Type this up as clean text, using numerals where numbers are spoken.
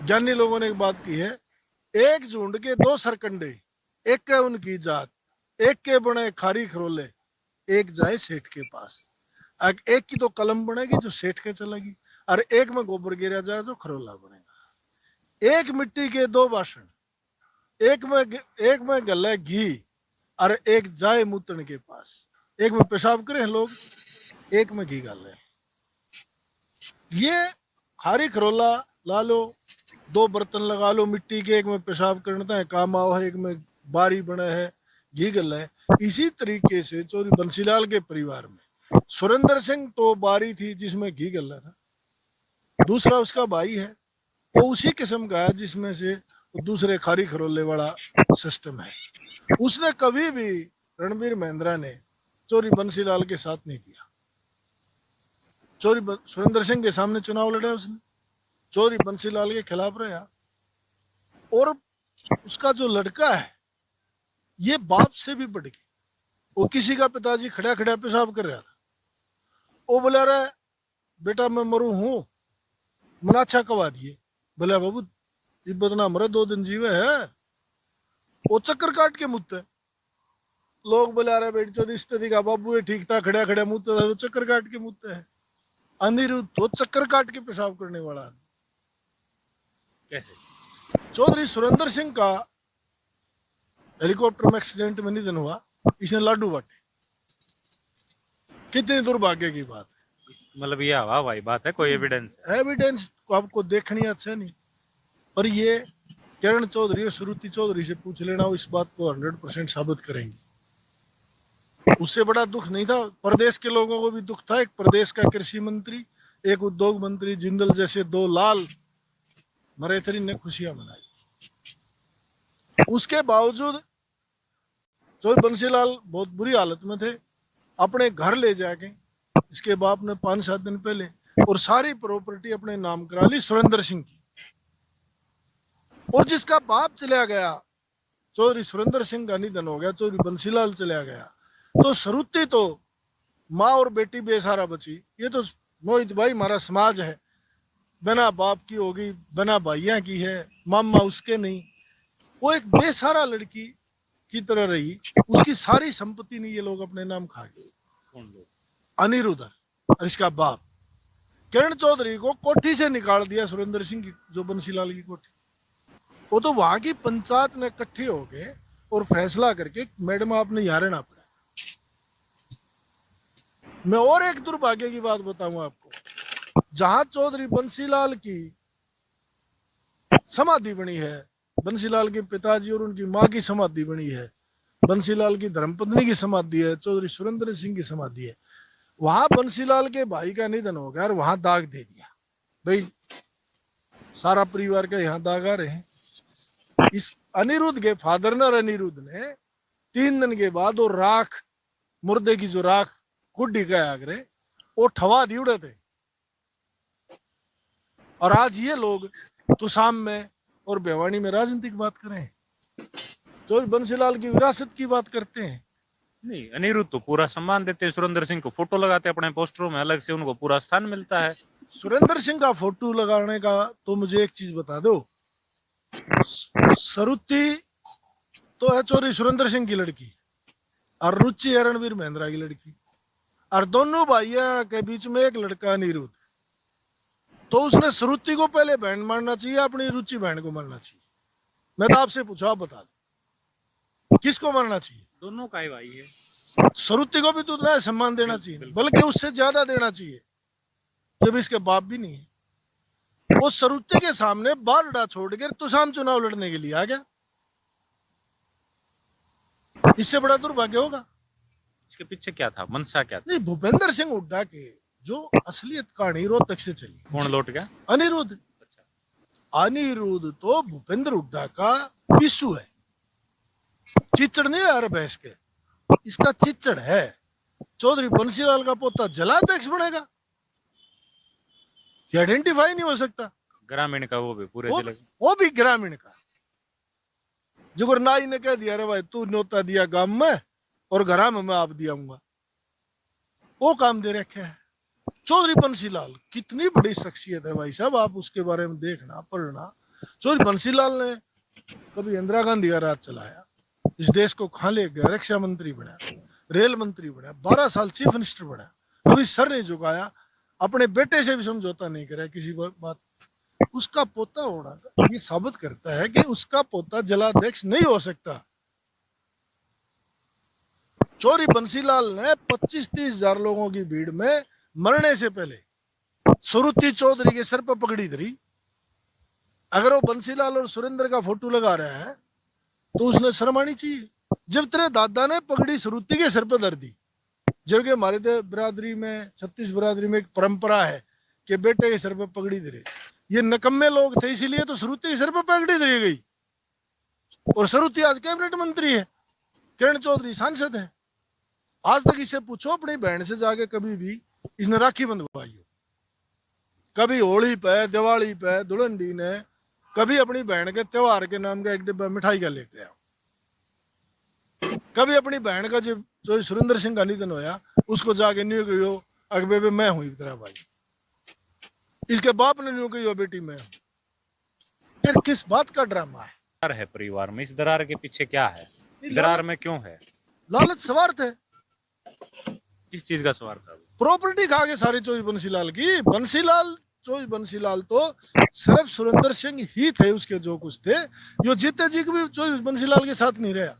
ज्ञानी लोगों ने एक बात की है, एक झुंड के दो सरकंडे, एक के उनकी जात, एक के बने खारी खरोले, एक जाए सेठ के पास। एक की तो कलम बनेगी जो सेठ के चलेगी, और एक में गोबर गिरा जाए जो खरोला बनेगा। एक मिट्टी के दो बासन, एक में गले घी, और एक जाए मूतन के पास। एक में पेशाब करें लोग, एक में घी गाले। ये खारी खरोला ला लो, दो बर्तन लगा लो मिट्टी के, एक में पेशाब करना है काम आओ है, एक में बारी बना है, घी गल है। इसी तरीके से चौधरी बंसीलाल के परिवार में सुरेंद्र सिंह तो बारी थी जिसमें घी गल था, दूसरा उसका भाई है वो उसी किस्म का है जिसमें से दूसरे खारी खरोले वाला सिस्टम है। उसने कभी भी रणबीर महिंद्रा ने चौधरी बंसीलाल के साथ नहीं दिया। चौधरी सुरेंद्र सिंह के सामने चुनाव लड़ा उसने, चौधरी बंसीलाल के खिलाफ रहा। और उसका जो लड़का है ये बाप से भी बढ़ के, वो किसी का पिताजी खड़ा खड़ा पेशाब कर रहा था, वो बोला रहा बेटा मैं मरू हूं, मनाच्छा कवा दिए। बोला बाबू इब्बत ना मरे, 2 दिन जीवे है। वो चक्कर काट के मुत्ते, लोग बोला रहे बेटी चौधरी स्थिति का बाबू है ठीक था, खड़ा खड़ा मुत्ते था, वो चक्कर काट के मुत्ते है। अनिरुद्ध तो चक्कर काट के पेशाब करने वाला। चौधरी सुरेंद्र सिंह का हेलीकॉप्टर में एक्सीडेंट में निधन हुआ, इसने लाडू बांटे। कितनी दुर्भाग्य की बात है। मतलब ये हवा भाई बात है, कोई एविडेंस को आपको देखनी अच्छा नहीं, पर ये किरण चौधरी और श्रुति चौधरी से पूछ लेना, वो इस बात को 100% साबित करेंगे। उससे बड़ा दुख नहीं था, प्रदेश के लोगों को भी दुख था। एक प्रदेश का कृषि मंत्री, एक उद्योग मंत्री, जिंदल जैसे 2 लाल मरेथरी ने खुशियां मनाई। उसके बावजूद जो बंसीलाल बहुत बुरी हालत में थे, अपने घर ले जाके इसके बाप ने 5-7 दिन पहले और सारी प्रॉपर्टी अपने नाम करा ली सुरेंद्र सिंह की। और जिसका बाप चला गया, चौधरी सुरेंद्र सिंह का निधन हो गया, चौधरी बंसीलाल चला गया, तो श्रुति तो माँ और बेटी बेसहारा बची। ये तो मोहित भाई हमारा समाज है, बिना बाप की होगी, बिना भाइया की है, मामा उसके नहीं, वो एक बेसहारा लड़की की तरह रही। उसकी सारी संपत्ति नहीं ये लोग अपने नाम खा गए। अनिरुद्ध और इसका बाप किरण चौधरी को कोठी से निकाल दिया सुरेंद्र सिंह की, जो बंसीलाल की कोठी। वो तो वहां की पंचायत ने इकट्ठे हो गए और फैसला करके मैडम आपने यहाँ रहना पड़ा। मैं और एक दुर्भाग्य की बात बताऊंगा आपको, जहां चौधरी बंसीलाल की समाधि बनी है, बंसीलाल के पिताजी और उनकी मां की समाधि बनी है, बंसीलाल की धर्मपत्नी की समाधि है, चौधरी सुरेंद्र सिंह की समाधि है, वहां बंसीलाल के भाई का निधन हो गया और वहां दाग दे दिया। भाई सारा परिवार का यहाँ दाग आ रहे हैं। इस अनिरुद्ध के फादर ने और अनिरुद्ध ने 3 दिन के बाद वो राख, मुर्दे की जो राख गुड्डी का आगरे, वो ठवा दी उड़े थे। और आज ये लोग तुसाम में और भिवानी में राजनीतिक बात करें, जो बंसीलाल की विरासत की बात करते हैं। नहीं, अनिरुद्ध तो पूरा सम्मान देते हैं, सुरेंद्र सिंह को फोटो लगाते हैं अपने पोस्टरों में, अलग से उनको पूरा स्थान मिलता है। सुरेंद्र सिंह का फोटो लगाने का तो मुझे एक चीज बता दो, सरुति तो है चौधरी सुरेंद्र सिंह की लड़की और रुचि है रणबीर महिंद्रा की लड़की, और दोनों भाइयों के बीच में एक लड़का अनिरुद्ध। तो उसने श्रुति को पहले बहन मानना चाहिए, अपनी रुचि बहन को मानना चाहिए। मैं तो आपसे पूछा, आप बता दो किसको मानना चाहिए? दोनों का ही भाई है। श्रुति को भी तो उतना सम्मान देना चाहिए, बल्कि उससे ज्यादा देना चाहिए, जब इसके बाप भी नहीं है। वो श्रुति के सामने बारडा छोड़कर तुसाम चुनाव लड़ने के लिए आ गया। इससे बड़ा दुर्भाग्य होगा? इसके पीछे क्या था, मंशा क्या था? नहीं, भूपेंद्र सिंह हुड्डा के जो असलियत कहानी रोहतक से चली। कौन लौट गया? अनिरुद्ध। अनिरुद्ध तो भूपेंद्र हुड्डा का पिस्सू है, चिचड़ नहीं है भैंस के, इसका चिचड़ है। चौधरी बंसीलाल का पोता जलाध्यक्ष बनेगा, आइडेंटिफाई नहीं हो सकता। ग्रामीण का वो भी पूरे जिले, वो भी ग्रामीण का, जो नाई ने कह दिया रे भाई तू न्योता दिया गांव में और घरा में मैं आप दियाऊंगा, वो काम दे रखे है। चौधरी बंसीलाल कितनी बड़ी शख्सियत है भाई साहब, आप उसके बारे में देखना पढ़ना। चौधरी बंसीलाल ने कभी इंदिरा गांधी का राज चलाया, इस देश को कहां ले गया, रक्षा मंत्री बना, रेल मंत्री बना, 12 साल चीफ मिनिस्टर बना, कभी सर नहीं झुकाया, अपने बेटे से भी समझौता नहीं करा किसी बात। उसका पोता होना ये साबित करता है कि उसका पोता जलाध्यक्ष नहीं हो सकता। चौधरी बंसीलाल ने 25-30 हजार लोगों की भीड़ में मरने से पहले सुरुचि चौधरी के सर पर पगड़ी धरी। अगर वो बंसीलाल और सुरेंद्र का फोटो लगा रहा है तो उसने शर्म आनी चाहिए। जब तेरे दादा ने पगड़ी सुरुचि के सर पर धर दी, जबकि हमारे बिरादरी में, छत्तीस बिरादरी में एक परंपरा है कि बेटे के सर पर पगड़ी धरे। ये नकम्मे लोग थे, इसीलिए तो सुरुचि के सर पर पगड़ी धरी गई। और सुरुचि आज कैबिनेट मंत्री है, किरण चौधरी सांसद है। आज तक इसे पूछो अपनी बहन से जाके कभी भी इसने राखी बंधवाई हो? कभी होली पे, दिवाली पे, दुल्हनडी ने कभी अपनी बहन के त्योहार के नाम का एक डिब्बा मिठाई का लेके आओ? कभी अपनी बहन का जो सुरेंद्र सिंह का निधन होया उसको जाके न्यू कहो अग बेबे मैं हुई तेरा भाई, इसके बाप ने न्यू कही बेटी मैं हूं। यार किस बात का ड्रामा है? दरार है परिवार में, इस दरार के पीछे क्या है, दरार में क्यों है? लालच स्वार्थ है। किस चीज का स्वार्थ है? प्रॉपर्टी खा के सारी चौधरी बंसीलाल की। चौधरी बंसीलाल तो सिर्फ सुरेंद्र सिंह ही थे उसके जो कुछ थे, यो जीते जी भी चौधरी बंसीलाल के साथ नहीं रहा।